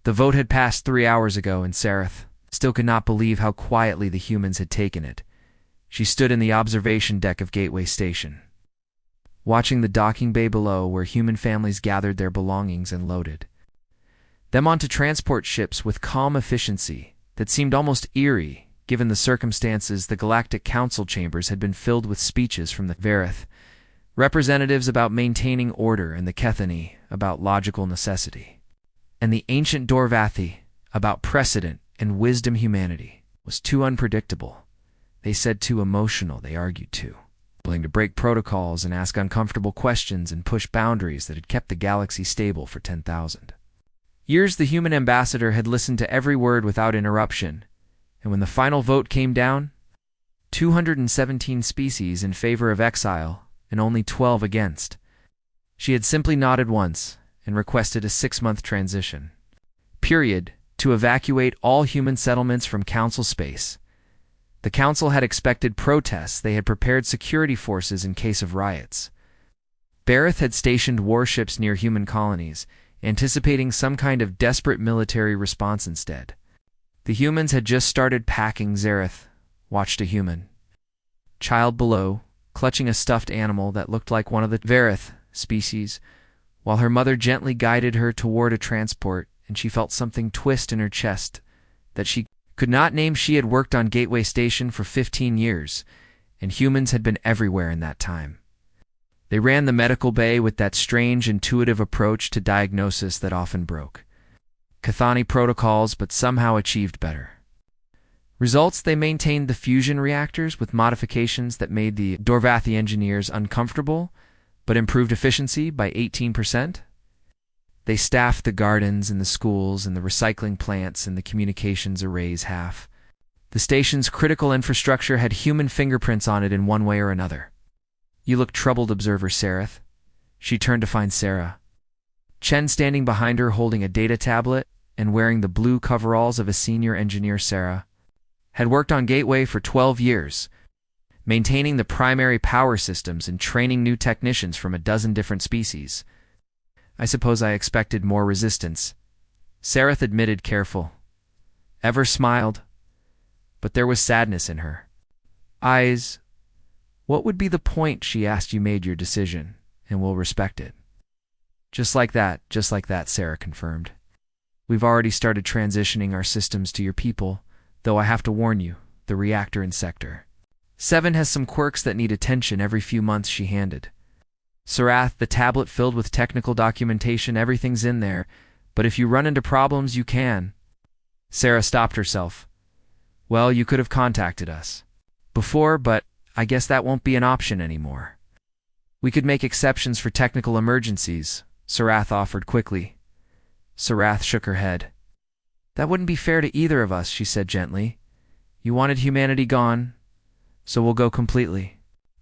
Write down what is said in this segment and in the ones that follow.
The vote had passed 3 hours ago, and Sareth still could not believe how quietly the humans had taken it. She stood in the observation deck of Gateway Station, watching the docking bay below where human families gathered their belongings and loaded them onto transport ships with calm efficiency that seemed almost eerie. Given the circumstances, the Galactic Council chambers had been filled with speeches from the Verith representatives about maintaining order, and the Kethani about logical necessity, and the ancient Dorvathi about precedent and wisdom. Humanity was too unpredictable. They said too emotional. They argued too willing to break protocols and ask uncomfortable questions and push boundaries that had kept the galaxy stable for 10,000 years. The human ambassador had listened to every word without interruption, and when the final vote came down, 217 species in favor of exile and only 12 against, she had simply nodded once and requested a 6-month transition period to evacuate all human settlements from Council space. The Council had expected protests. They had prepared security forces in case of riots. Bareth had stationed warships near human colonies, anticipating some kind of desperate military response instead. The humans had just started packing. Zareth watched a human child below, clutching a stuffed animal that looked like one of the Verith species, while her mother gently guided her toward a transport, and she felt something twist in her chest that she could not name. She had worked on Gateway Station for 15 years, and humans had been everywhere in that time. They ran the medical bay with that strange, intuitive approach to diagnosis that often broke Kethani protocols but somehow achieved better results. They maintained the fusion reactors with modifications that made the Dorvathi engineers uncomfortable but improved efficiency by 18%. They staffed the gardens and the schools and the recycling plants and the communications arrays half. The station's critical infrastructure had human fingerprints on it in one way or another. "You look troubled, observer Sareth." She turned to find Sarah Chen standing behind her, holding a data tablet and wearing the blue coveralls of a senior engineer. Sarah had worked on Gateway for 12 years, maintaining the primary power systems and training new technicians from a dozen different species. "I suppose I expected more resistance," Sareth admitted, careful. Ever smiled, but there was sadness in her eyes. "What would be the point?" she asked. "You made your decision, and we'll respect it." Just like that, Sarah confirmed. "We've already started transitioning our systems to your people, though I have to warn you, the reactor in Sector 7 has some quirks that need attention every few months." She handed Sarath the tablet filled with technical documentation. "Everything's in there, but if you run into problems, you can." Sarah stopped herself. "Well, you could have contacted us before, but I guess that won't be an option anymore." "We could make exceptions for technical emergencies," Sarath offered quickly. Sarath shook her head. "That wouldn't be fair to either of us," she said gently. "You wanted humanity gone, so we'll go completely.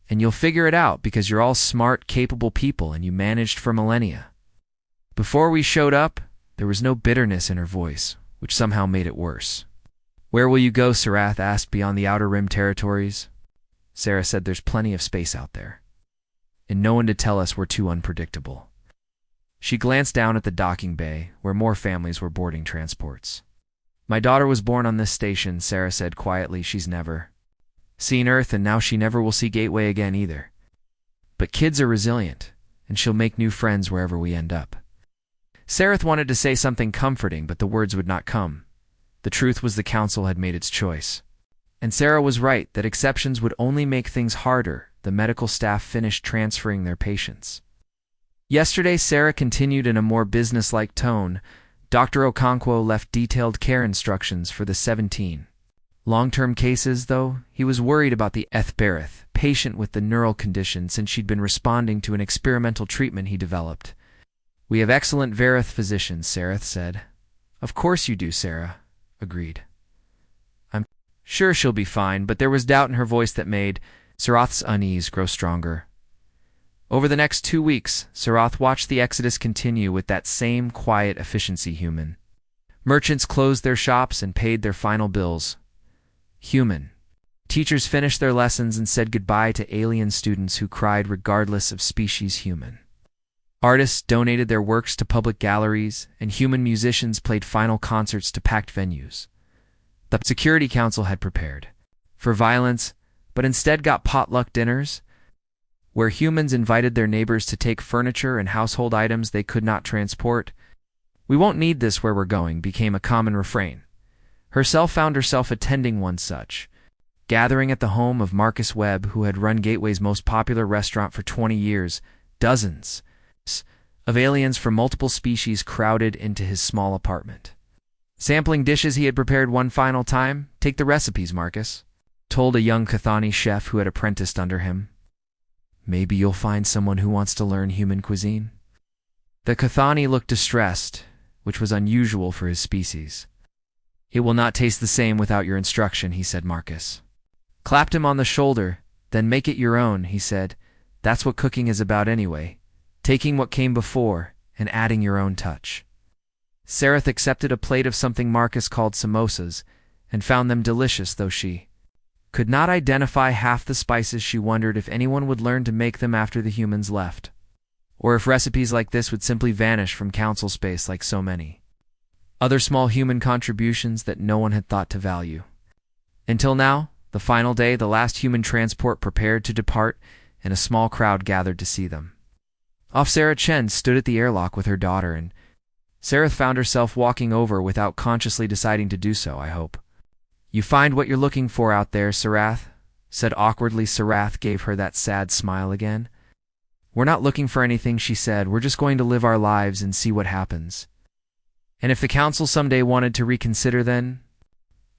And you'll figure it out because you're all smart, capable people and you managed for millennia." Before we showed up, there was no bitterness in her voice, which somehow made it worse. "Where will you go?" Sarath asked. "Beyond the Outer Rim territories?" Sarah said, "There's plenty of space out there, and no one to tell us we're too unpredictable." She glanced down at the docking bay, where more families were boarding transports. "My daughter was born on this station," Sarah said quietly. "She's never seen Earth, and now she never will see Gateway again either. But kids are resilient, and she'll make new friends wherever we end up." Sareth wanted to say something comforting, but the words would not come. The truth was the Council had made its choice. And Sarah was right that exceptions would only make things harder. The medical staff finished transferring their patients yesterday. Sarah continued in a more businesslike tone. Dr. Okonkwo left detailed care instructions for the 17 long-term cases, though he was worried about the Ethberith patient with the neural condition since she'd been responding to an experimental treatment he developed. "We have excellent Verith physicians," Sareth said. "Of course you do," Sarah agreed. "I'm sure she'll be fine," but there was doubt in her voice that made Sarath's unease grow stronger. Over the next 2 weeks, Sarath watched the exodus continue with that same quiet efficiency. Human merchants closed their shops and paid their final bills. Human teachers finished their lessons and said goodbye to alien students who cried regardless of species. Human Artists donated their works to public galleries, and human musicians played final concerts to packed venues. The Security Council had prepared for violence, but instead got potluck dinners, where humans invited their neighbors to take furniture and household items they could not transport. "We won't need this where we're going," became a common refrain. Herself found herself attending one such gathering at the home of Marcus Webb, who had run Gateway's most popular restaurant for 20 years. Dozens of aliens from multiple species crowded into his small apartment. Sampling dishes he had prepared one final time. "Take the recipes, Marcus," told a young Cathani chef who had apprenticed under him. "Maybe you'll find someone who wants to learn human cuisine." The Cathani looked distressed, which was unusual for his species. "It will not taste the same without your instruction," he said. Marcus clapped him on the shoulder. "Then make it your own," he said. "That's what cooking is about anyway. Taking what came before and adding your own touch." Sareth accepted a plate of something Marcus called samosas and found them delicious, though she could not identify half the spices. She wondered if anyone would learn to make them after the humans left, or if recipes like this would simply vanish from council space like so many other small human contributions that no one had thought to value. Until now, the final day, the last human transport prepared to depart, and a small crowd gathered to see them. Off, Sarah Chen stood at the airlock with her daughter, and Sareth found herself walking over without consciously deciding to do so. "I hope you find what you're looking for out there, Sarath," said awkwardly. Sarath gave her that sad smile again. "We're not looking for anything," she said. "We're just going to live our lives and see what happens. And if the council someday wanted to reconsider, then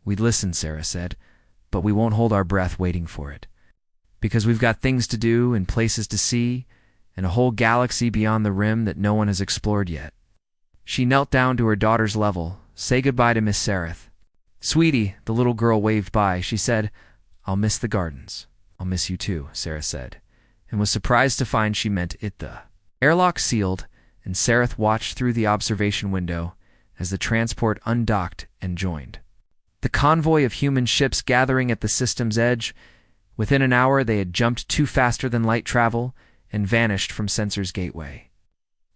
we'd listen," Sarah said. "But we won't hold our breath waiting for it, because we've got things to do and places to see, and a whole galaxy beyond the rim that no one has explored yet." She knelt down to her daughter's level. "Say goodbye to Miss Sareth." "Sweetie," the little girl waved by. She said, "I'll miss the gardens." "I'll miss you too," Sarah said, and was surprised to find she meant it. The airlock sealed, and Sareth watched through the observation window as the transport undocked and joined the convoy of human ships gathering at the system's edge. Within an hour, they had jumped to faster than light travel and vanished from Sensor's gateway.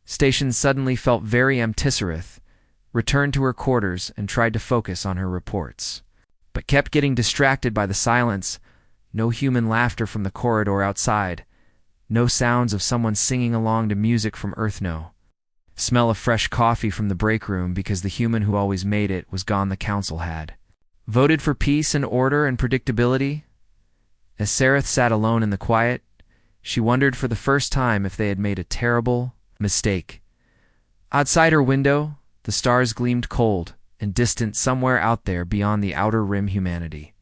Station suddenly felt very empty. Sareth returned to her quarters and tried to focus on her reports, but kept getting distracted by the silence. No human laughter from the corridor outside. No sounds of someone singing along to music from Earth. No smell of fresh coffee from the break room, because the human who always made it was gone. The council had voted for peace and order and predictability. As Sareth sat alone in the quiet, she wondered for the first time if they had made a terrible mistake. Outside her window, the stars gleamed cold and distant. Somewhere out there beyond the outer rim, humanity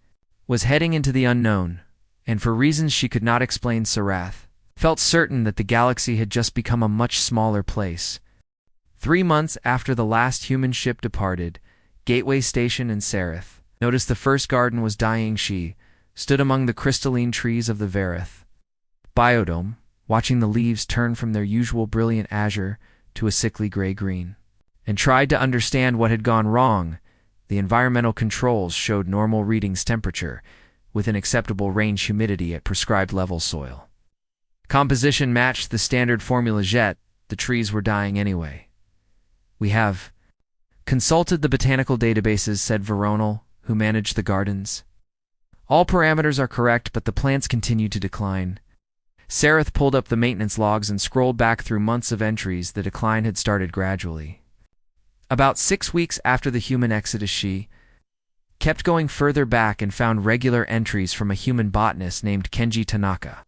was heading into the unknown, and for reasons she could not explain, Sareth felt certain that the galaxy had just become a much smaller place. 3 months after the last human ship departed Gateway Station, and Sareth noticed the first garden was dying. She stood among the crystalline trees of the Verith biodome, watching the leaves turn from their usual brilliant azure to a sickly gray-green, and tried to understand what had gone wrong. The environmental controls showed normal readings: temperature within acceptable range, humidity at prescribed levels, soil composition matched the standard formula. Yet the trees were dying anyway. "We have consulted the botanical databases," said Veronal, who managed the gardens. "All parameters are correct, but the plants continue to decline." Sareth pulled up the maintenance logs and scrolled back through months of entries. The decline had started gradually. About 6 weeks after the human exodus, she kept going further back and found regular entries from a human botanist named Kenji Tanaka,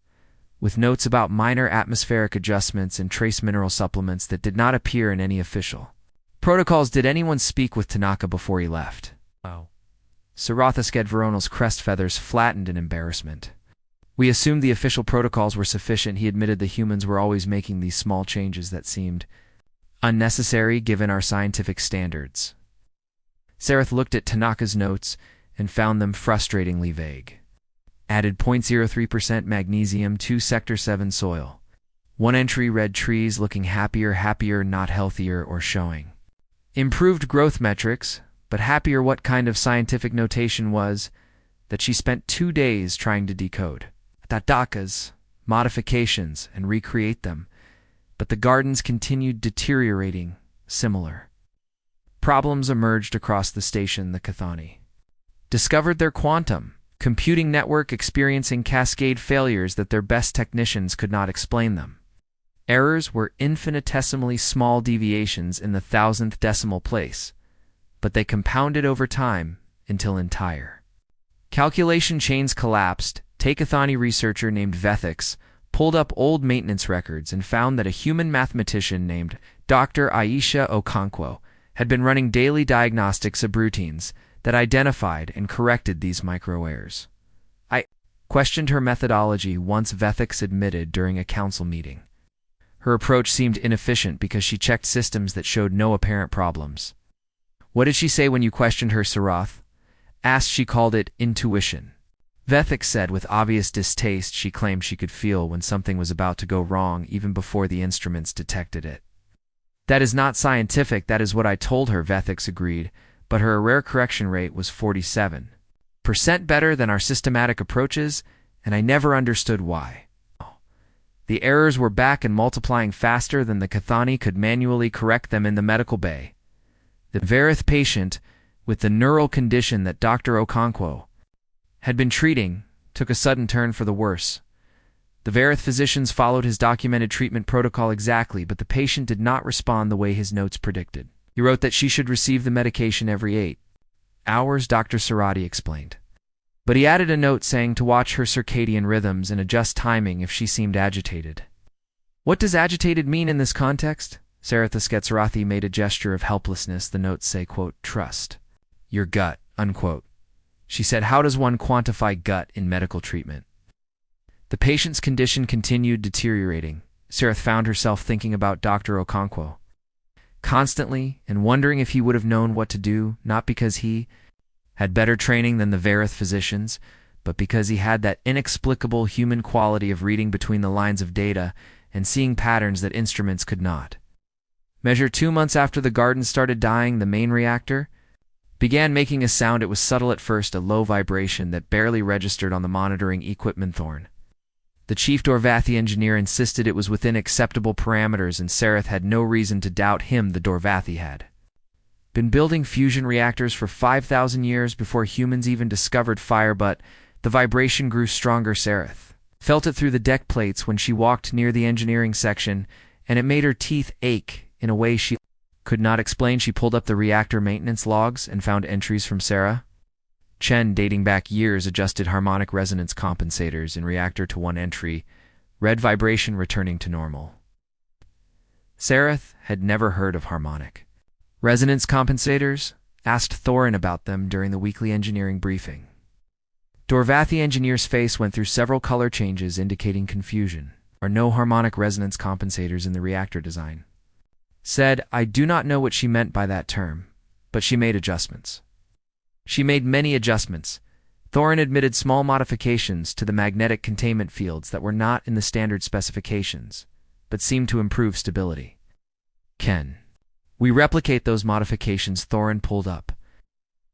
with notes about minor atmospheric adjustments and trace mineral supplements that did not appear in any official protocols. "Did anyone speak with Tanaka before he left?" "Oh." Sarathasket Veronal's crest feathers flattened in embarrassment. "We assumed the official protocols were sufficient." He admitted the humans were always making these small changes that seemed unnecessary given our scientific standards. Sareth looked at Tanaka's notes and found them frustratingly vague. Added 0.03% magnesium to Sector 7 soil. One entry read trees looking happier, not healthier or showing improved growth metrics, but happier. What kind of scientific notation was that she spent 2 days trying to decode? Tanaka's modifications and recreate them, but the gardens continued deteriorating. Similar problems emerged across the station. The Cathani discovered their quantum computing network experiencing cascade failures that their best technicians could not explain them. Errors were infinitesimally small deviations in the thousandth decimal place, but they compounded over time until entire calculation chains collapsed. Cathani researcher named Vethix pulled up old maintenance records and found that a human mathematician named Dr. Aisha Okonkwo had been running daily diagnostic subroutines that identified and corrected these micro-errors. I questioned her methodology once, Vethix admitted during a council meeting. Her approach seemed inefficient because she checked systems that showed no apparent problems. What did she say when you questioned her, Sarath asked. She called it intuition. Vethix said with obvious distaste. She claimed she could feel when something was about to go wrong even before the instruments detected it. That is not scientific, that is what I told her, Vethix agreed, but her error correction rate was 47% better than our systematic approaches, and I never understood why. The errors were back and multiplying faster than the Cathani could manually correct them in the medical bay. The Verith patient, with the neural condition that Dr. Okonkwo had been treating, took a sudden turn for the worse. The Verith physicians followed his documented treatment protocol exactly, but the patient did not respond the way his notes predicted. He wrote that she should receive the medication every 8 hours, Dr. Sarati explained. But he added a note saying to watch her circadian rhythms and adjust timing if she seemed agitated. What does agitated mean in this context? Saratha Sketsarathi made a gesture of helplessness. The notes say, quote, trust your gut, unquote. She said, how does one quantify gut in medical treatment? The patient's condition continued deteriorating. Sarath found herself thinking about Dr. Okonkwo constantly and wondering if he would have known what to do, not because he had better training than the Verith physicians, but because he had that inexplicable human quality of reading between the lines of data and seeing patterns that instruments could not measure. 2 months after the garden started dying, the main reactor began making a sound. It was subtle at first, a low vibration that barely registered on the monitoring equipment. Thorn, the chief Dorvathi engineer, insisted it was within acceptable parameters, and Sarath had no reason to doubt him. The Dorvathi had been building fusion reactors for 5,000 years before humans even discovered fire, but the vibration grew stronger. Sarath felt it through the deck plates when she walked near the engineering section, and it made her teeth ache in a way she could not explain. She pulled up the reactor maintenance logs and found entries from Sarah Chen dating back years. Adjusted harmonic resonance compensators in reactor to 1 entry, red vibration returning to normal. Sarath had never heard of harmonic resonance compensators, asked Thorin about them during the weekly engineering briefing. Dorvathi engineer's face went through several color changes indicating confusion. Are no harmonic resonance compensators in the reactor design? Said, I do not know what she meant by that term, but she made adjustments. She made many adjustments. Thorin admitted small modifications to the magnetic containment fields that were not in the standard specifications, but seemed to improve stability. Can we replicate those modifications? Thorin pulled up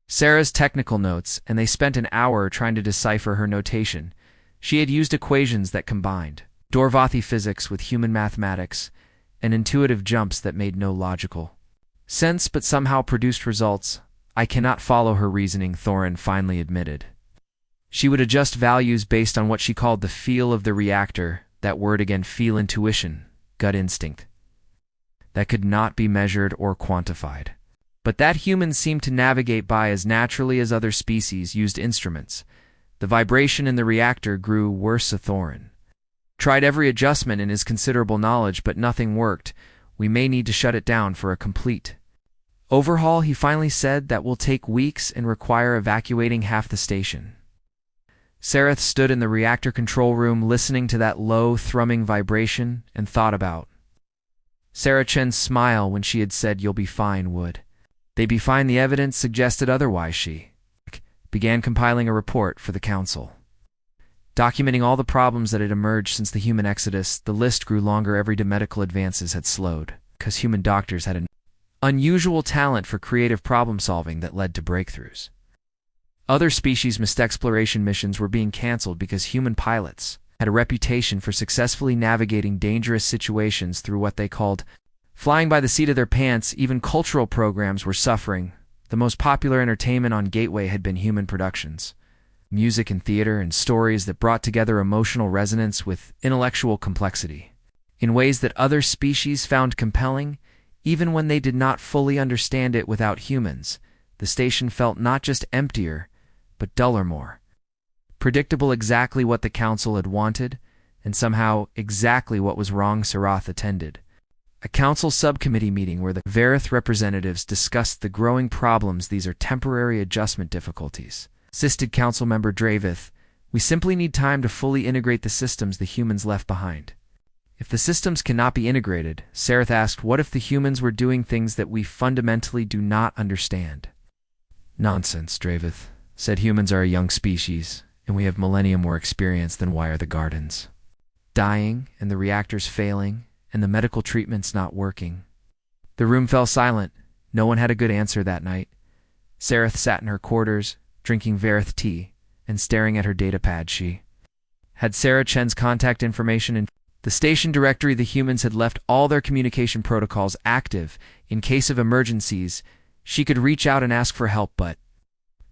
Sarah's technical notes, and they spent an hour trying to decipher her notation. She had used equations that combined Dorvathi physics with human mathematics and intuitive jumps that made no logical sense but somehow produced results. I cannot follow her reasoning, Thorin finally admitted. She would adjust values based on what she called the feel of the reactor. That word again, feel, intuition, gut instinct. That could not be measured or quantified, but that humans seemed to navigate by as naturally as other species used instruments. The vibration in the reactor grew worse. Thorin tried every adjustment in his considerable knowledge, but nothing worked. We may need to shut it down for a complete overhaul, he finally said. That will take weeks and require evacuating half the station. Sarath stood in the reactor control room listening to that low, thrumming vibration and thought about Sarah Chen's smile when she had said, you'll be fine. Would they be fine? The evidence suggested otherwise. She began compiling a report for the council, documenting all the problems that had emerged since the human exodus. The list grew longer every day. Medical advances had slowed because human doctors had an unusual talent for creative problem-solving that led to breakthroughs. Other species missed exploration missions were being canceled because human pilots had a reputation for successfully navigating dangerous situations through what they called flying by the seat of their pants. Even cultural programs were suffering. The most popular entertainment on Gateway had been human productions. Music and theater and stories that brought together emotional resonance with intellectual complexity in ways that other species found compelling, even when they did not fully understand it. Without humans, the station felt not just emptier, but duller, more predictable. Exactly what the council had wanted, and somehow exactly what was wrong. Sarath attended a council subcommittee meeting where the Varith representatives discussed the growing problems. These are temporary adjustment difficulties, insisted Council Member Dravith. We simply need time to fully integrate the systems the humans left behind. If the systems cannot be integrated, Sarath asked, what if the humans were doing things that we fundamentally do not understand? Nonsense, Dravith said. Humans are a young species, and we have millennium more experience than why are the gardens dying, and the reactors failing, and the medical treatments not working. The room fell silent. No one had a good answer that night. Sarath sat in her quarters, drinking Varith tea, and staring at her datapad. She had Sarah Chen's contact information in the station directory. The humans had left all their communication protocols active. In case of emergencies, she could reach out and ask for help, but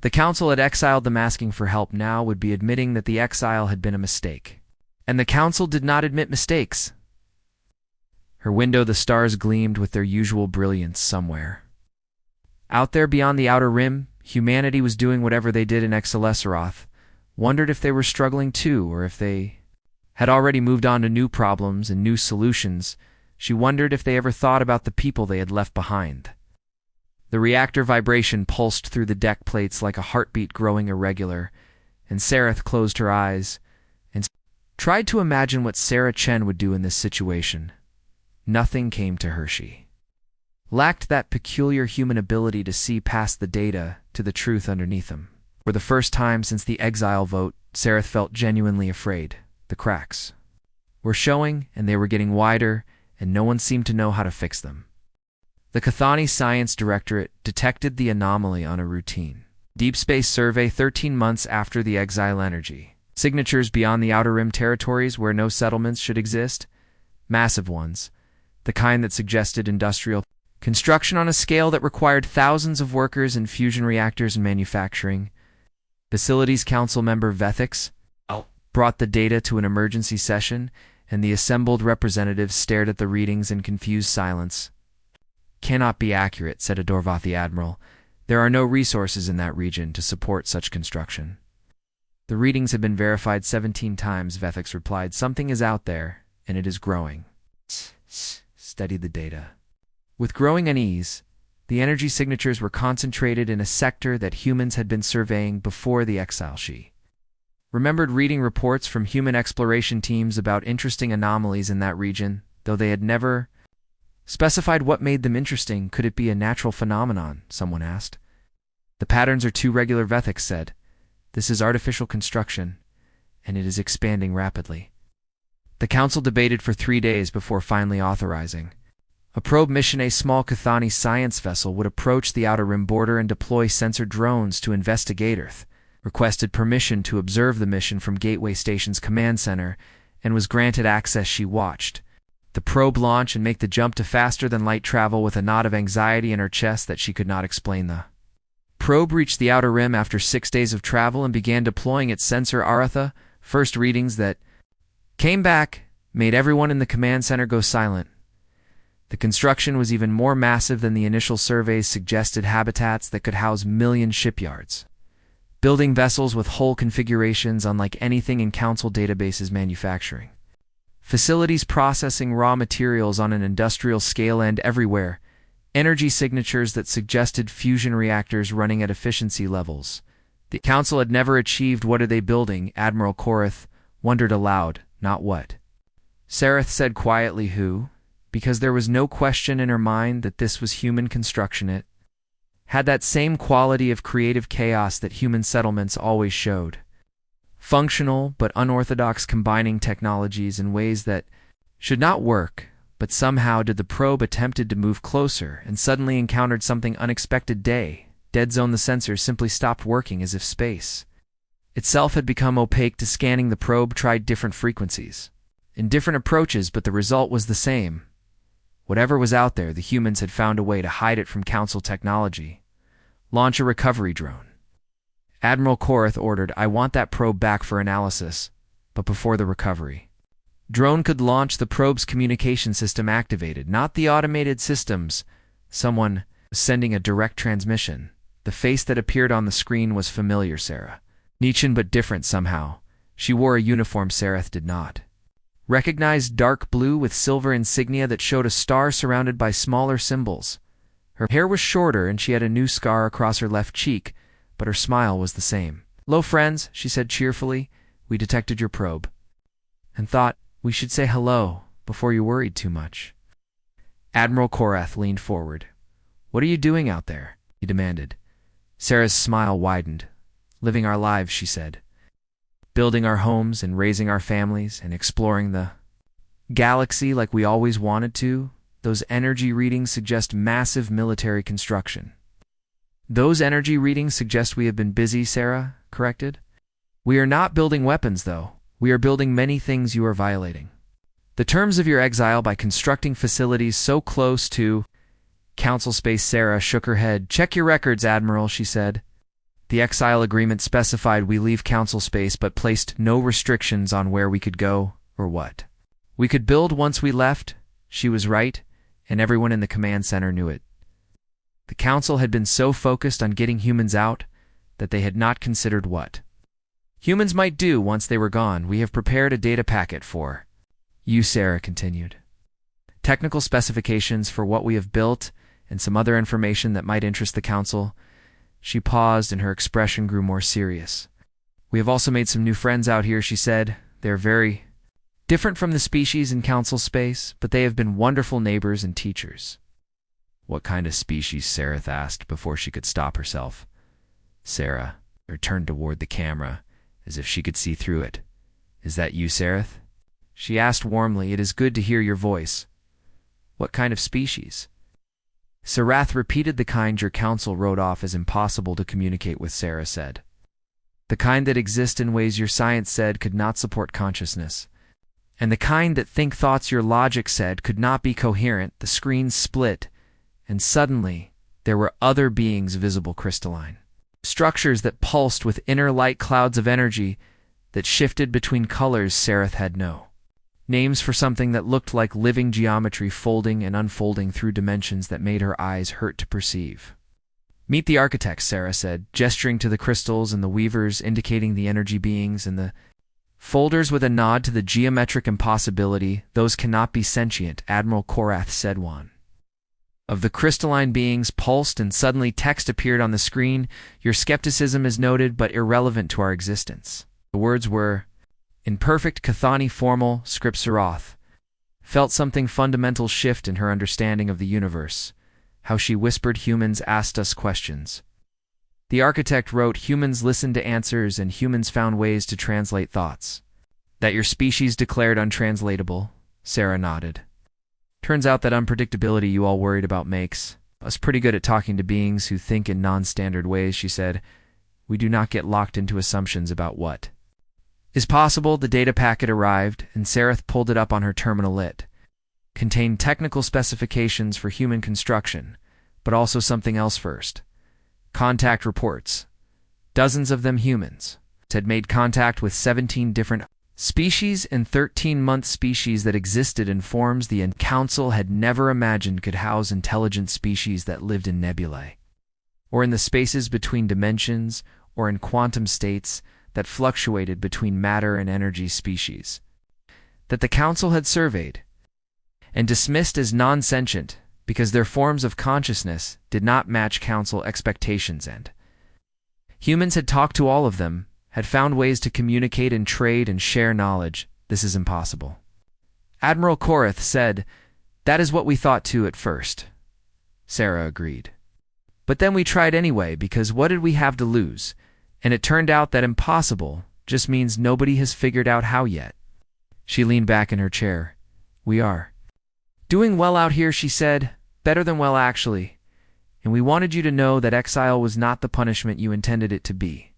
the council had exiled them. Asking for help now would be admitting that the exile had been a mistake. And the council did not admit mistakes. Her window, the stars gleamed with their usual brilliance. Somewhere out there beyond the outer rim, humanity was doing whatever they did in Exiled. Wondered if they were struggling too, or if they had already moved on to new problems and new solutions. She wondered if they ever thought about the people they had left behind. The reactor vibration pulsed through the deck plates like a heartbeat growing irregular, and Sarath closed her eyes and tried to imagine what Sarah Chen would do in this situation. Nothing came to her. She lacked that peculiar human ability to see past the data to the truth underneath them. For the first time since the exile vote, Sarath felt genuinely afraid. The cracks were showing, and they were getting wider, and no one seemed to know how to fix them. The Cathani Science Directorate detected the anomaly on a routine deep space survey 13 months after the exile energy signatures beyond the outer rim territories where no settlements should exist. Massive ones, the kind that suggested industrial construction on a scale that required thousands of workers in fusion reactors and manufacturing. Facilities Council member Vethix brought the data to an emergency session, and the assembled representatives stared at the readings in confused silence. Cannot be accurate, said a Dorvathi admiral. There are no resources in that region to support such construction. The readings have been verified 17 times, Vethix replied. Something is out there, and it is growing. Studied the data. With growing unease, the energy signatures were concentrated in a sector that humans had been surveying before the exile. She remembered reading reports from human exploration teams about interesting anomalies in that region, though they had never specified what made them interesting. Could it be a natural phenomenon? Someone asked. The patterns are too regular, Vethix said. This is artificial construction, and it is expanding rapidly. The council debated for 3 days before finally authorizing a probe mission. A small Cathani science vessel would approach the outer rim border and deploy sensor drones to investigate Earth. Requested permission to observe the mission from Gateway Station's command center, and was granted access. She watched the probe launch and make the jump to faster-than-light travel with a knot of anxiety in her chest that she could not explain. The probe reached the outer rim after 6 days of travel and began deploying its sensor Aratha. First readings that came back made everyone in the command center go silent. The construction was even more massive than the initial surveys suggested, habitats that could house million shipyards, building vessels with whole configurations unlike anything in council databases, manufacturing facilities processing raw materials on an industrial scale, and everywhere, energy signatures that suggested fusion reactors running at efficiency levels the council had never achieved. What are they building? Admiral Korath wondered aloud. Not what Sarath said quietly. Who? Because there was no question in her mind that this was human construction. It had that same quality of creative chaos that human settlements always showed. Functional but unorthodox, combining technologies in ways that should not work, but somehow did. The probe attempted to move closer and suddenly encountered something unexpected. Dead zone. The sensors simply stopped working, as if space itself had become opaque to scanning. The probe tried different frequencies in different approaches, but the result was the same. Whatever was out there, the humans had found a way to hide it from Council technology. Launch a recovery drone. Admiral Korath ordered, I want that probe back for analysis, but before the recovery. Drone could launch. The probe's communication system activated, not the automated systems. Someone was sending a direct transmission. The face that appeared on the screen was familiar, Sarah. Nietzschean but different somehow. She wore a uniform Sareth did not. Recognized dark blue with silver insignia that showed a star surrounded by smaller symbols. Her hair was shorter and she had a new scar across her left cheek, but her smile was the same. Hello, friends, she said cheerfully. We detected your probe and thought we should say hello before you worried too much. Admiral Korath leaned forward. What are you doing out there? He demanded. Sarah's smile widened. Living our lives, she said. Building our homes and raising our families and exploring the galaxy like we always wanted to. Those energy readings suggest massive military construction. Those energy readings suggest we have been busy, Sarah corrected. We are not building weapons, though. We are building many things you are violating. The terms of your exile by constructing facilities so close to Council space. Sarah shook her head. Check your records, Admiral, she said. The exile agreement specified we leave Council space but placed no restrictions on where we could go or what. We could build once we left. She was right, and everyone in the command center knew it. The Council had been so focused on getting humans out that they had not considered what humans might do once they were gone. We have prepared a data packet for you, Sarah continued. Technical specifications for what we have built and some other information that might interest the Council. She paused and her expression grew more serious. We have also made some new friends out here, she said. They are very different from the species in Council space, but they have been wonderful neighbors and teachers. What kind of species? Sareth asked before she could stop herself. Sarah turned toward the camera as if she could see through it. Is that you, Sareth? She asked warmly. It is good to hear your voice. What kind of species? Sarath repeated. The kind your Council wrote off as impossible to communicate with, Sarah said. The kind that exist in ways your science said could not support consciousness. And the kind that think thoughts your logic said could not be coherent. The screen split, and suddenly there were other beings visible, crystalline. Structures that pulsed with inner light clouds of energy that shifted between colors. Sareth had no names for something that looked like living geometry folding and unfolding through dimensions that made her eyes hurt to perceive. Meet the architects, Sarah said, gesturing to the crystals and the weavers, indicating the energy beings, and the folders with a nod to the geometric impossibility. Those cannot be sentient, Admiral Korath said. One of the crystalline beings pulsed and suddenly text appeared on the screen. Your skepticism is noted but irrelevant to our existence. The words were in perfect Cathani formal. Script. Saroth felt something fundamental shift in her understanding of the universe. How she whispered, humans asked us questions. The architect wrote, humans listened to answers and humans found ways to translate thoughts. That your species declared untranslatable. Sarah nodded. Turns out that unpredictability you all worried about makes us pretty good at talking to beings who think in non-standard ways, she said. We do not get locked into assumptions about what is possible. The data packet arrived, and Sareth pulled it up on her terminal. It contained technical specifications for human construction, but also something else first. Contact reports. Dozens of them humans had made contact with 17 different species and 13-month species that existed in forms the Council had never imagined could house intelligent species that lived in nebulae, or in the spaces between dimensions, or in quantum states that fluctuated between matter and energy. Species that the Council had surveyed and dismissed as non-sentient because their forms of consciousness did not match Council expectations, and humans had talked to all of them, had found ways to communicate and trade and share knowledge. This is impossible. Admiral Korath said, that is what we thought too at first. Sarah agreed. But then we tried anyway, because what did we have to lose? And it turned out that impossible just means nobody has figured out how yet. She leaned back in her chair. We are doing well out here, she said. Better than well, actually. And we wanted you to know that exile was not the punishment you intended it to be.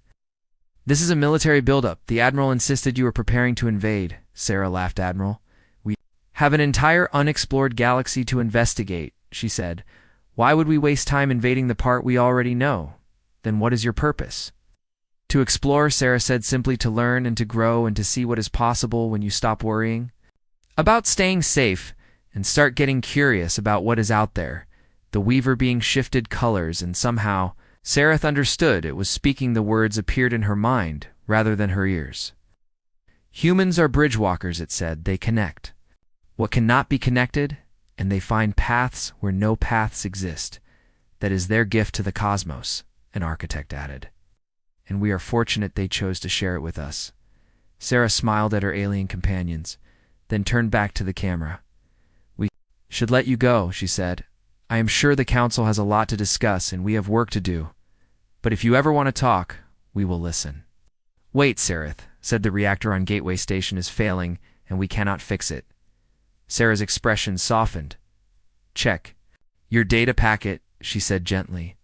This is a military buildup. The Admiral insisted you were preparing to invade. Sarah laughed. Admiral, we have an entire unexplored galaxy to investigate, she said. Why would we waste time invading the part we already know? Then what is your purpose? To explore, Sarah said, simply to learn and to grow and to see what is possible when you stop worrying about staying safe and start getting curious about what is out there. The weaver being shifted colors, and somehow Sarah understood it was speaking. The words appeared in her mind rather than her ears. Humans are bridgewalkers, it said. They connect what cannot be connected, and they find paths where no paths exist. That is their gift to the cosmos, an architect added. And we are fortunate they chose to share it with us. Sarah smiled at her alien companions, then turned back to the camera. We should let you go, she said. I am sure the council has a lot to discuss and we have work to do. But if you ever want to talk, we will listen. Wait, Sareth, said the reactor on Gateway Station is failing and we cannot fix it. Sarah's expression softened. Check your data packet, she said gently.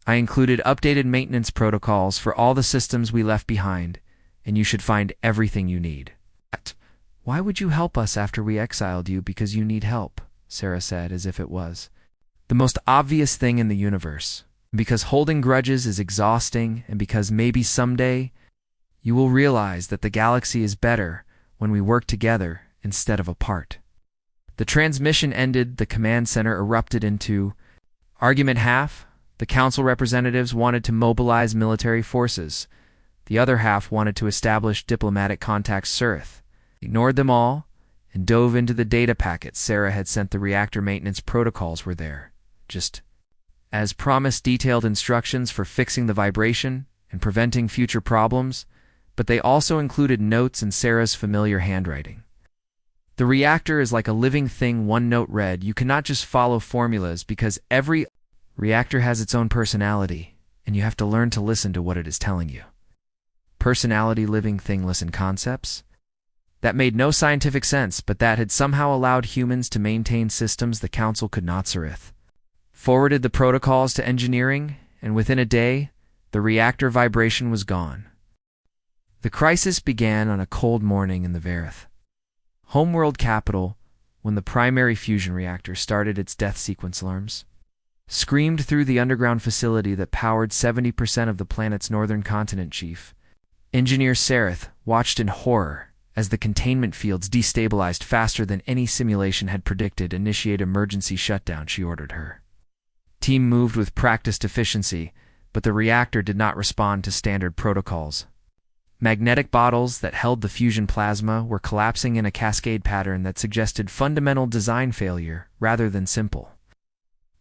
I included updated maintenance protocols for all the systems we left behind, and you should find everything you need. Why would you help us after we exiled you because you need help? Sarah said, as if it was the most obvious thing in the universe. Because holding grudges is exhausting, and because maybe someday you will realize that the galaxy is better when we work together instead of apart. The transmission ended. The command center erupted into argument. Half the council representatives wanted to mobilize military forces. The other half wanted to establish diplomatic contacts. Sareth ignored them all and dove into the data packets Sarah had sent. The reactor maintenance protocols were there, just as promised, detailed instructions for fixing the vibration and preventing future problems, but they also included notes in Sarah's familiar handwriting. The reactor is like a living thing, one note read. You cannot just follow formulas because every reactor has its own personality, and you have to learn to listen to what it is telling you. Personality, living thing, listen concepts? That made no scientific sense, but that had somehow allowed humans to maintain systems the council could not. Sareth forwarded the protocols to engineering, and within a day, the reactor vibration was gone. The crisis began on a cold morning in the Verith homeworld capital when the primary fusion reactor started its death sequence. Alarms screamed through the underground facility that powered 70% of the planet's northern continent. Chief Engineer Sareth watched in horror as the containment fields destabilized faster than any simulation had predicted. Initiate emergency shutdown, she ordered. Her team moved with practiced efficiency, but the reactor did not respond to standard protocols. Magnetic bottles that held the fusion plasma were collapsing in a cascade pattern that suggested fundamental design failure rather than simple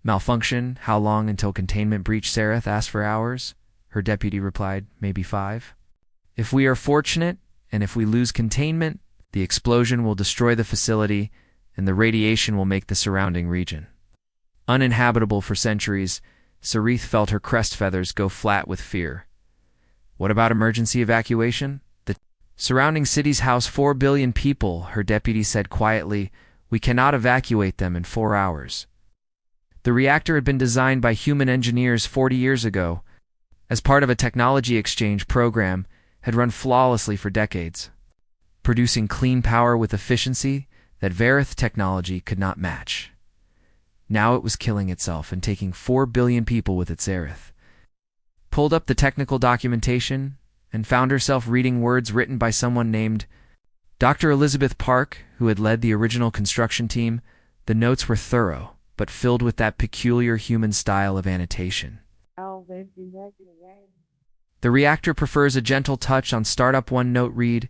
malfunction. How long until containment breach? Sareth asked. For hours, her deputy replied. Maybe 5. If we are fortunate, and if we lose containment, the explosion will destroy the facility and the radiation will make the surrounding region uninhabitable for centuries. Sareth felt her crest feathers go flat with fear. What about emergency evacuation? The surrounding cities house 4 billion people, her deputy said quietly. We cannot evacuate them in 4 hours. The reactor had been designed by human engineers 40 years ago, as part of a technology exchange program, had run flawlessly for decades, producing clean power with efficiency that Verith technology could not match. Now it was killing itself and taking 4 billion people with it. Sareth pulled up the technical documentation and found herself reading words written by someone named Dr. Elizabeth Park, who had led the original construction team. The notes were thorough, but filled with that peculiar human style of annotation. The reactor prefers a gentle touch on startup. One note read,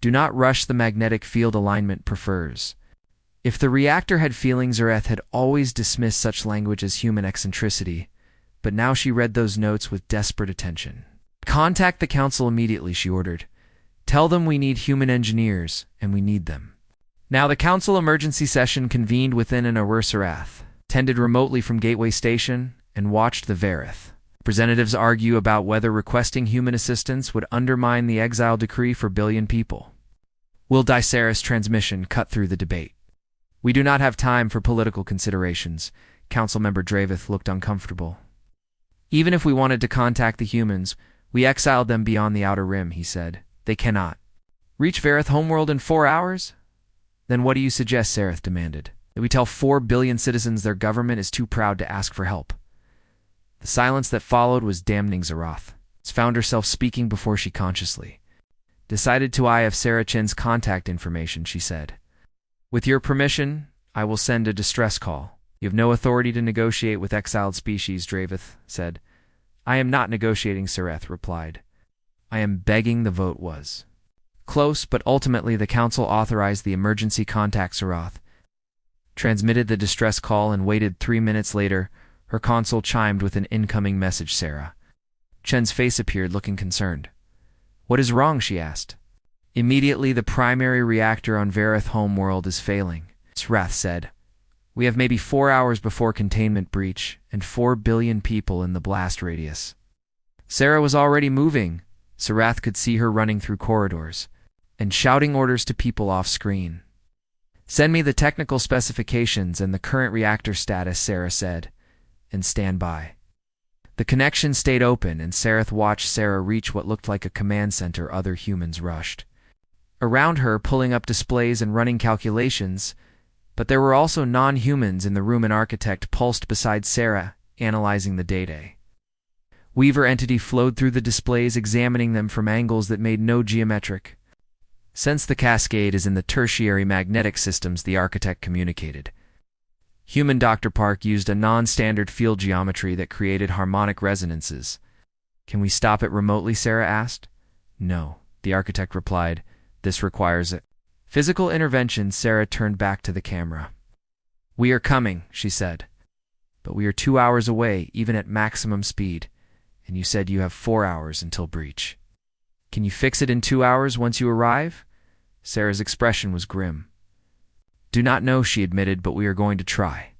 do not rush the magnetic field alignment prefers. If the reactor had feelings, Sareth had always dismissed such language as human eccentricity, but now she read those notes with desperate attention. Contact the council immediately, she ordered. Tell them we need human engineers, and we need them. Now the council emergency session convened within an Sareth, tended remotely from Gateway Station, and watched the Verith representatives argue about whether requesting human assistance would undermine the exile decree for billion people. Will Sareth's transmission cut through the debate? We do not have time for political considerations. Council member Dravith looked uncomfortable. Even if we wanted to contact the humans, We exiled them beyond the outer rim, he said. They cannot reach Vareth homeworld in 4 hours? Then what do you suggest, Sareth demanded. That we tell 4 billion citizens their government is too proud to ask for help? The silence that followed was damning. Xerath found herself speaking before she consciously decided to eye of Sarah Chen's contact information, she said. With your permission, I will send a distress call. You have no authority to negotiate with exiled species, Draveth said. I am not negotiating, Sareth replied. I am begging. The vote was close, but ultimately the council authorized the emergency contact. Xerath transmitted the distress call and waited. 3 minutes later, her console chimed with an incoming message. Sarah Chen's face appeared, looking concerned. What is wrong? She asked. Immediately, the primary reactor on Vareth homeworld is failing, Xerath said. We have maybe 4 hours before containment breach, and 4 billion people in the blast radius. Sarah was already moving. Xerath could see her running through corridors and shouting orders to people off screen. Send me the technical specifications and the current reactor status, Sarah said, and stand by. The connection stayed open, and Sareth watched Sarah reach what looked like a command center. Other humans rushed around her, pulling up displays and running calculations, but there were also non-humans in the room. An architect pulsed beside Sarah, analyzing the data. Weaver entity flowed through the displays, examining them from angles that made no geometric sense. The cascade is in the tertiary magnetic systems, the architect communicated. Human Dr. Park used a non-standard field geometry that created harmonic resonances. Can we stop it remotely? Sarah asked. No, the architect replied. This requires it. Physical intervention. Sarah turned back to the camera. We are coming, she said. But we are 2 hours away, even at maximum speed. And you said you have 4 hours until breach. Can you fix it in 2 hours once you arrive? Sarah's expression was grim. Do not know, she admitted, but we are going to try.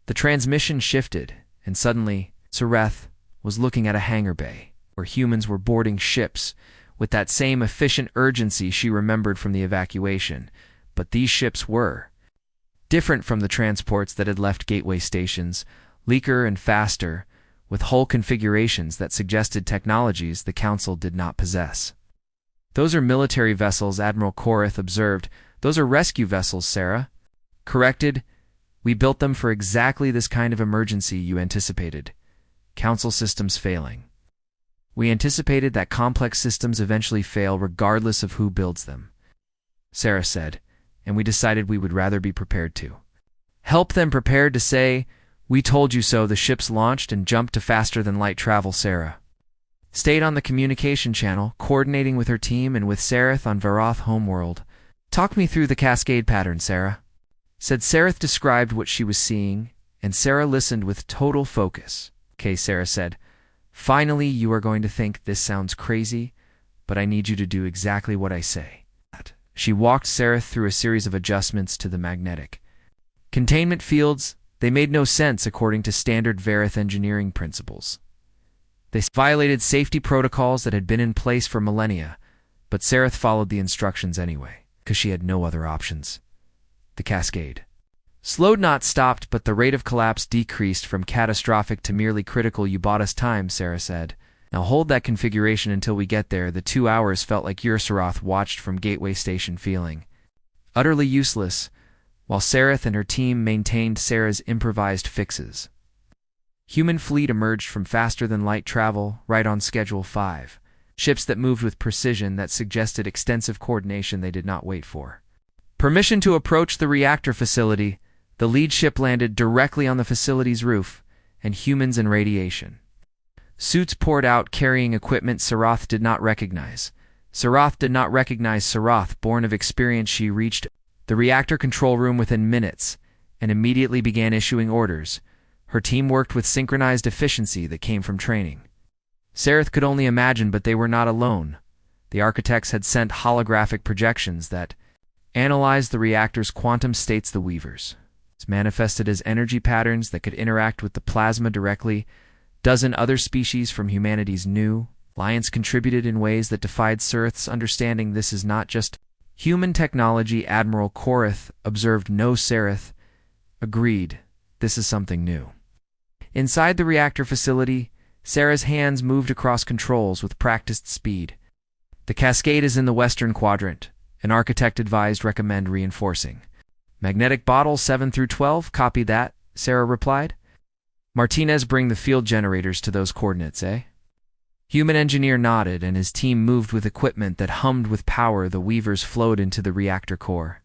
The transmission shifted, and suddenly, Xerath was looking at a hangar bay, where humans were boarding ships, with that same efficient urgency she remembered from the evacuation. But these ships were different from the transports that had left gateway stations, leaker and faster, with hull configurations that suggested technologies the Council did not possess. Those are military vessels, Admiral Korith observed. Those are rescue vessels, Sarah corrected. We built them for exactly this kind of emergency you anticipated. Council systems failing. We anticipated that complex systems eventually fail regardless of who builds them, Sarah said, and we decided we would rather be prepared to help than prepared to say, we told you so. The ships launched and jumped to faster-than-light travel. Sarah stayed on the communication channel, coordinating with her team and with Sareth on Vareth homeworld. Talk me through the cascade pattern, Sarah said. Sareth described what she was seeing, and Sarah listened with total focus. Okay, Sarah said. Finally, you are going to think this sounds crazy, but I need you to do exactly what I say. She walked Sareth through a series of adjustments to the magnetic containment fields. They made no sense according to standard Vareth engineering principles. They violated safety protocols that had been in place for millennia, but Sareth followed the instructions anyway, because she had no other options. The cascade slowed, not stopped, but the rate of collapse decreased from catastrophic to merely critical. You bought us time, Sarah said. Now hold that configuration until we get there. The 2 hours felt like Xerath watched from Gateway Station, feeling utterly useless, while Sareth and her team maintained Sarah's improvised fixes. Human fleet emerged from faster-than-light travel, right on schedule 5. Ships that moved with precision that suggested extensive coordination they did not wait for. Permission to approach the reactor facility. The lead ship landed directly on the facility's roof, and humans and radiation suits poured out, carrying equipment Xerath did not recognize. Xerath did not recognize Xerath, born of experience. She reached the reactor control room within minutes, and immediately began issuing orders. Her team worked with synchronized efficiency that came from training. Sareth could only imagine, but they were not alone. The architects had sent holographic projections that analyzed the reactor's quantum states. The Weavers manifested as energy patterns that could interact with the plasma directly. Dozen other species from humanity's new alliance contributed in ways that defied Sareth's understanding. This is not just human technology, Admiral Korith observed. No, Sareth agreed. This is something new. Inside the reactor facility, Sarah's hands moved across controls with practiced speed. The cascade is in the western quadrant. An architect advised recommend reinforcing. Magnetic bottle 7 through 12, copy that, Sarah replied. Martinez, bring the field generators to those coordinates, eh? Human engineer nodded, and his team moved with equipment that hummed with power. The weavers flowed into the reactor core.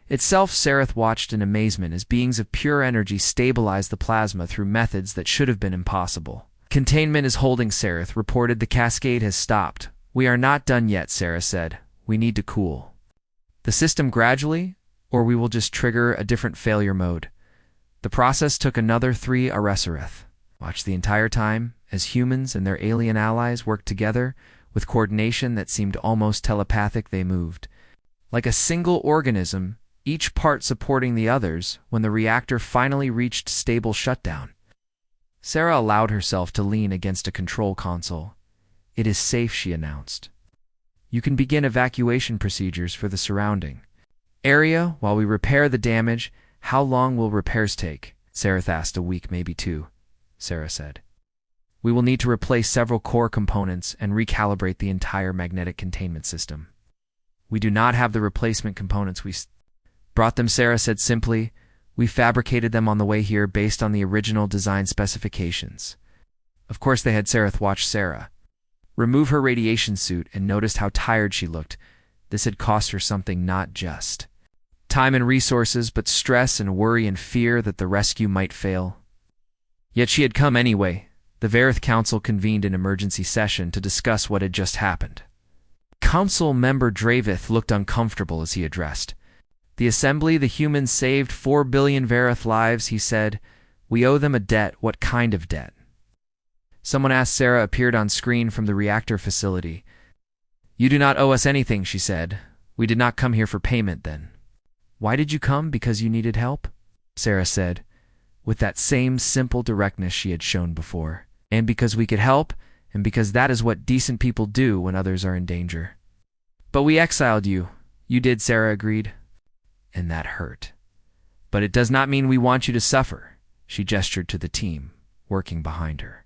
Itself, Sareth watched in amazement as beings of pure energy stabilized the plasma through methods that should have been impossible. Containment is holding, Sareth reported. The cascade has stopped. We are not done yet, Sarah said. We need to cool the system gradually, or we will just trigger a different failure mode. The process took another 3 Aresareth. Watched the entire time as humans and their alien allies worked together with coordination that seemed almost telepathic. They moved like a single organism, each part supporting the others. When the reactor finally reached stable shutdown, Sarah allowed herself to lean against a control console. It is safe, she announced. You can begin evacuation procedures for the surrounding area while we repair the damage. How long will repairs take? Sareth asked. A week, maybe 2, Sarah said. We will need to replace several core components and recalibrate the entire magnetic containment system. We do not have the replacement components. We brought them, Sarah said simply. We fabricated them on the way here based on the original design specifications. Of course they had. Sareth watched Sarah remove her radiation suit and noticed how tired she looked. This had cost her something, not just time and resources, but stress and worry and fear that the rescue might fail. Yet she had come anyway. The Vareth Council convened an emergency session to discuss what had just happened. Council member Dravith looked uncomfortable as he addressed the assembly. The humans saved 4 billion Vareth lives, he said. We owe them a debt. What kind of debt? Someone asked. Sarah appeared on screen from the reactor facility. You do not owe us anything, she said. We did not come here for payment then. Why did you come? Because you needed help? Sarah said, with that same simple directness she had shown before. And because we could help, and because that is what decent people do when others are in danger. But we exiled you. You did, Sarah agreed. And that hurt. But it does not mean we want you to suffer. She gestured to the team working behind her.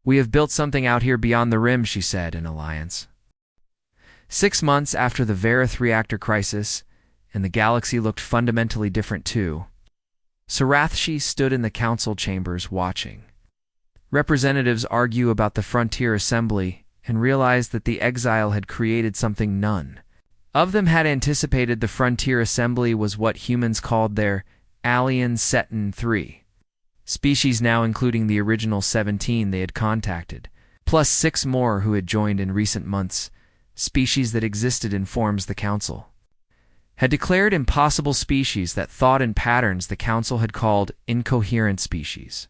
We have built something out here beyond the rim, she said, an alliance. 6 months after the Vareth reactor crisis, and the galaxy looked fundamentally different too. Sarathshi stood in the council chambers watching representatives argue about the Frontier Assembly and realized that the exile had created something none of them had anticipated. The Frontier Assembly was what humans called their Alien Seton 3 species, now including the original 17 they had contacted, plus 6 more who had joined in recent months. Species that existed in forms the Council had declared impossible, species that thought in patterns the Council had called incoherent, species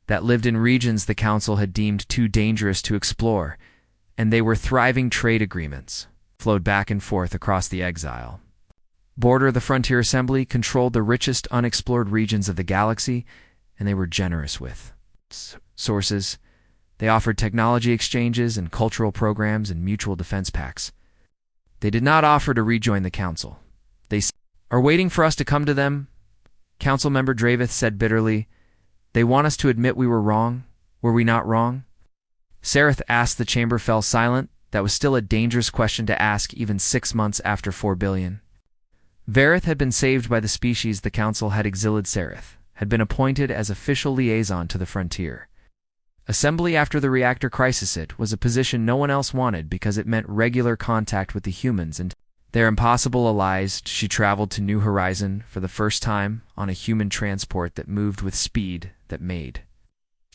that lived in regions the Council had deemed too dangerous to explore, and they were thriving. Trade agreements flowed back and forth across the exile border. The Frontier Assembly controlled the richest unexplored regions of the galaxy, and they were generous with sources. They offered technology exchanges and cultural programs and mutual defense pacts. They did not offer to rejoin the Council. They are waiting for us to come to them, Council member Dravith said bitterly. They want us to admit we were wrong. Were we not wrong? Sareth asked. The chamber fell silent. That was still a dangerous question to ask even 6 months after 4 billion. Vareth had been saved by the species the Council had exiled. Sareth had been appointed as official liaison to the Frontier Assembly after the reactor crisis. It was a position no one else wanted because it meant regular contact with the humans and their impossible allies. She traveled to New Horizon for the first time on a human transport that moved with speed that made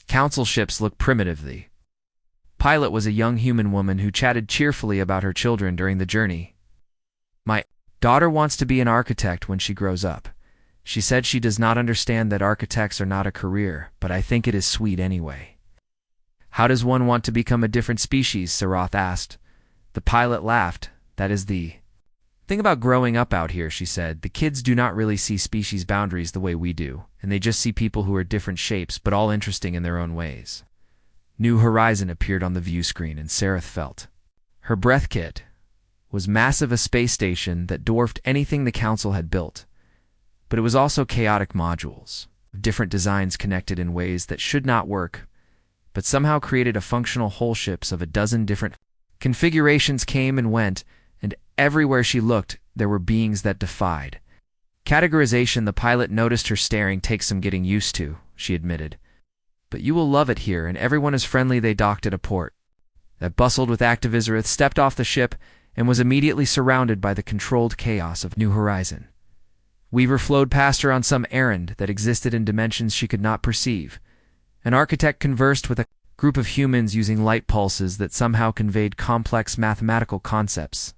Council ships look primitive. The pilot was a young human woman who chatted cheerfully about her children during the journey. My daughter wants to be an architect when she grows up. She said she does not understand that architects are not a career, but I think it is sweet anyway. How does one want to become a different species? Sarath asked. The pilot laughed. That is the thing about growing up out here, she said. The kids do not really see species boundaries the way we do, and they just see people who are different shapes, but all interesting in their own ways. New Horizon appeared on the view screen, and Sareth felt her breath. Kit was massive, a space station that dwarfed anything the Council had built. But it was also chaotic modules, different designs connected in ways that should not work. but somehow created a functional whole ships of a dozen different configurations came and went, and everywhere she looked, there were beings that defied categorization. The pilot noticed her staring. Takes some getting used to, she admitted. But you will love it here, and everyone is friendly. They docked at a port that bustled with activists, stepped off the ship, and was immediately surrounded by the controlled chaos of New Horizon. Weaver flowed past her on some errand that existed in dimensions she could not perceive. An architect conversed with a group of humans using light pulses that somehow conveyed complex mathematical concepts.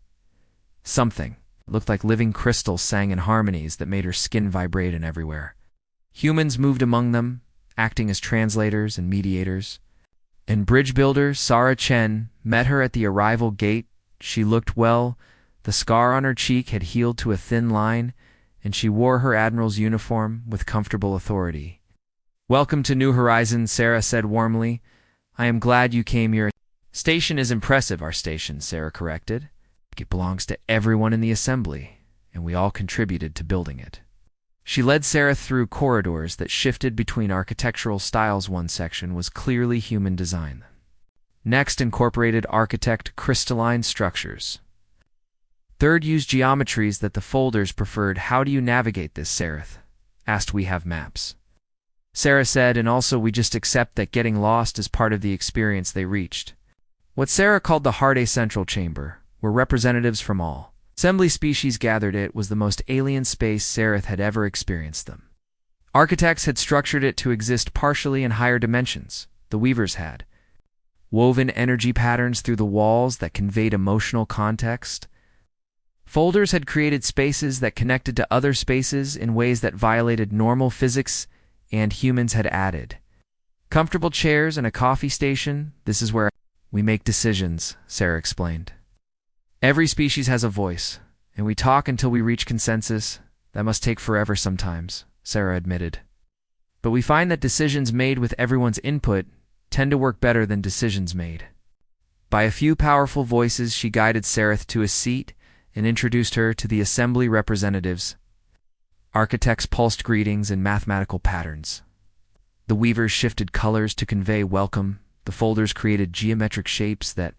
Something looked like living crystals sang in harmonies that made her skin vibrate in everywhere. Humans moved among them, acting as translators and mediators. And bridge builder Sarah Chen met her at the arrival gate. She looked well. The scar on her cheek had healed to a thin line, and she wore her admiral's uniform with comfortable authority. "Welcome to New Horizons," Sarah said warmly. "I am glad you came here." "Station is impressive." "Our station," Sarah corrected. "It belongs to everyone in the assembly, and we all contributed to building it." She led Sarah through corridors that shifted between architectural styles. One section was clearly human design. Next incorporated architect crystalline structures. Third used geometries that the folders preferred. "How do you navigate this?" Sarah asked. "We have maps," Sarah said, "and also we just accept that getting lost is part of the experience." They reached what Sarah called the Heart A Central Chamber, where representatives from all assembly species gathered. It was the most alien space Sarah had ever experienced them. Architects had structured it to exist partially in higher dimensions. The weavers had woven energy patterns through the walls that conveyed emotional context. Folders had created spaces that connected to other spaces in ways that violated normal physics, and humans had added comfortable chairs and a coffee station. "This is where we make decisions," Sarah explained. "Every species has a voice, and we talk until we reach consensus. That must take forever sometimes," Sarah admitted. "But we find that decisions made with everyone's input tend to work better than decisions made." By a few powerful voices, she guided Sarah to a seat and introduced her to the assembly representatives. Architects pulsed greetings in mathematical patterns. The weavers shifted colors to convey welcome. The folders created geometric shapes that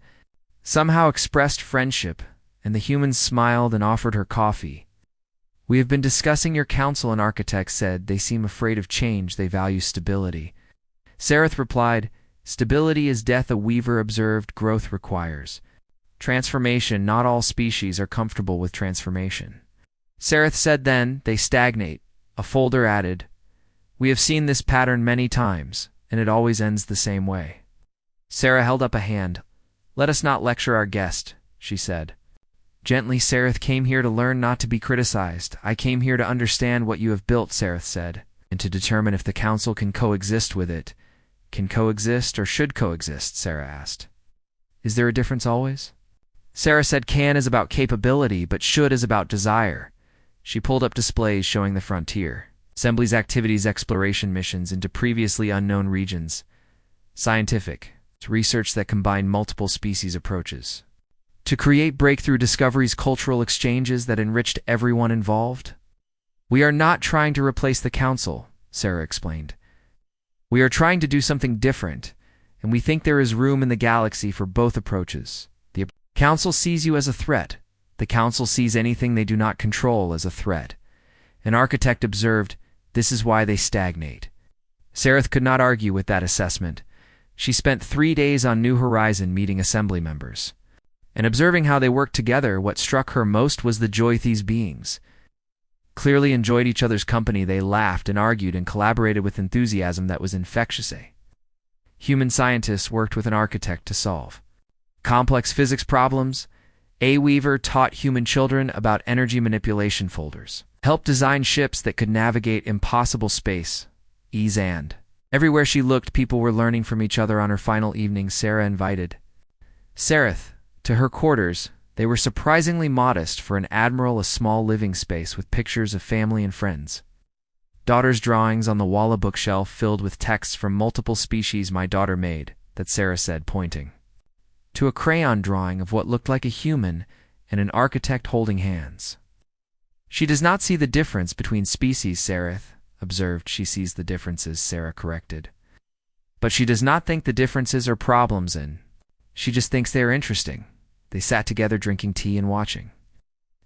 somehow expressed friendship, and the humans smiled and offered her coffee. "We have been discussing your council," an architect said. "They seem afraid of change. They value stability." Sarah replied, "Stability is death," a weaver observed. "Growth requires transformation. Not all species are comfortable with transformation." Sarah said, "Then they stagnate." A folder added, "We have seen this pattern many times, and it always ends the same way." Sarah held up a hand. "Let us not lecture our guest," she said. Gently, "Sarah came here to learn, not to be criticized." "I came here to understand what you have built," Sarah said, "and to determine if the council can coexist with it." "Can coexist or should coexist?" Sarah asked. "Is there a difference always?" Sarah said, "Can is about capability, but should is about desire." She pulled up displays showing the frontier, Assembly's activities, exploration missions into previously unknown regions, scientific research that combined multiple species approaches to create breakthrough discoveries, cultural exchanges that enriched everyone involved. "We are not trying to replace the council," Sarah explained. "We are trying to do something different, and we think there is room in the galaxy for both approaches. The council sees you as a threat. The council sees anything they do not control as a threat." An architect observed, "This is why they stagnate." Sarah could not argue with that assessment. She spent 3 days on New Horizon meeting assembly members and observing how they worked together. What struck her most was the joy these beings clearly enjoyed each other's company. They laughed and argued and collaborated with enthusiasm that was infectious. Human scientists worked with an architect to solve complex physics problems. A weaver taught human children about energy manipulation. Folders helped design ships that could navigate impossible space, ease, and everywhere she looked, people were learning from each other. On her final evening, Sarah invited Sarah to her quarters. They were surprisingly modest for an admiral, a small living space with pictures of family and friends. Daughter's drawings on the wall, a bookshelf filled with texts from multiple species my daughter made, that Sarah said, pointing to a crayon drawing of what looked like a human and an architect holding hands. "She does not see the difference between species," Sarah observed. "She sees the differences," Sarah corrected. But she does not think the differences are problems in. She just thinks they are interesting. They sat together drinking tea and watching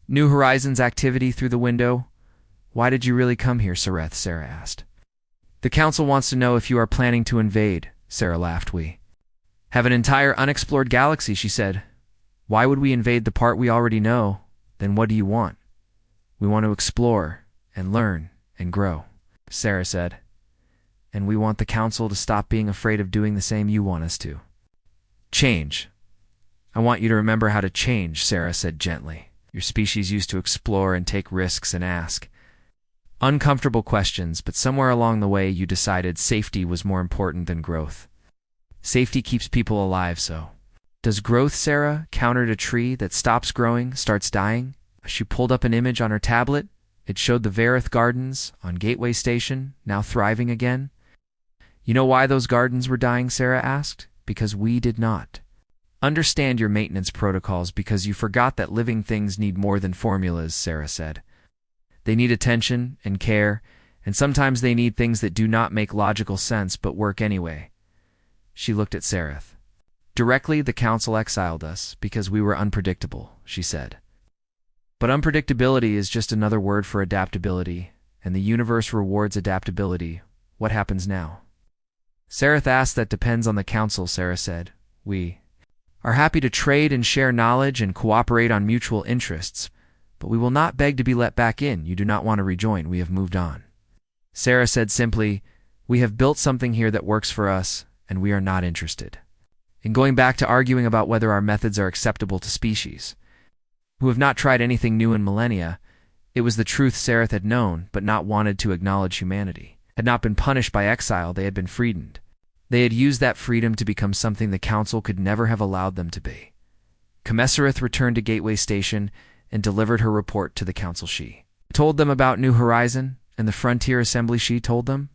New Horizons activity through the window. Why did you really come here, Sareth? Sarah asked. The council wants to know if you are planning to invade, Sarah laughed. We have an entire unexplored galaxy, she said. Why would we invade the part we already know? Then what do you want? We want to explore and learn and grow, Sarah said. And we want the council to stop being afraid of doing the same you want us to. Change. I want you to remember how to change, Sarah said gently. Your species used to explore and take risks and ask uncomfortable questions, but somewhere along the way you decided safety was more important than growth. Safety keeps people alive, so. Does growth, Sarah, countered a tree that stops growing, starts dying? She pulled up an image on her tablet. It showed the Vareth Gardens on Gateway Station, now thriving again. You know why those gardens were dying, Sarah asked? Because we did not understand your maintenance protocols, because you forgot that living things need more than formulas, Sarah said. They need attention and care, and sometimes they need things that do not make logical sense but work anyway. She looked at Sareth. Directly, the council exiled us because we were unpredictable, she said. But unpredictability is just another word for adaptability, and the universe rewards adaptability. What happens now? Sareth asked. That depends on the council, Sarah said. We are happy to trade and share knowledge and cooperate on mutual interests, but we will not beg to be let back in. You do not want to rejoin. We have moved on. Sarah said simply, we have built something here that works for us, and we are not interested in going back to arguing about whether our methods are acceptable to species who have not tried anything new in millennia. It was the truth Sareth had known, but not wanted to acknowledge. Humanity had not been punished by exile. They had been freed. They had used that freedom to become something the council could never have allowed them to be. Comessereth returned to Gateway Station and delivered her report to the council. She told them about New Horizon and the Frontier Assembly. She told them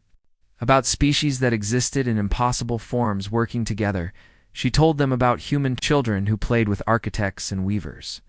about species that existed in impossible forms working together. She told them about human children who played with architects and weavers.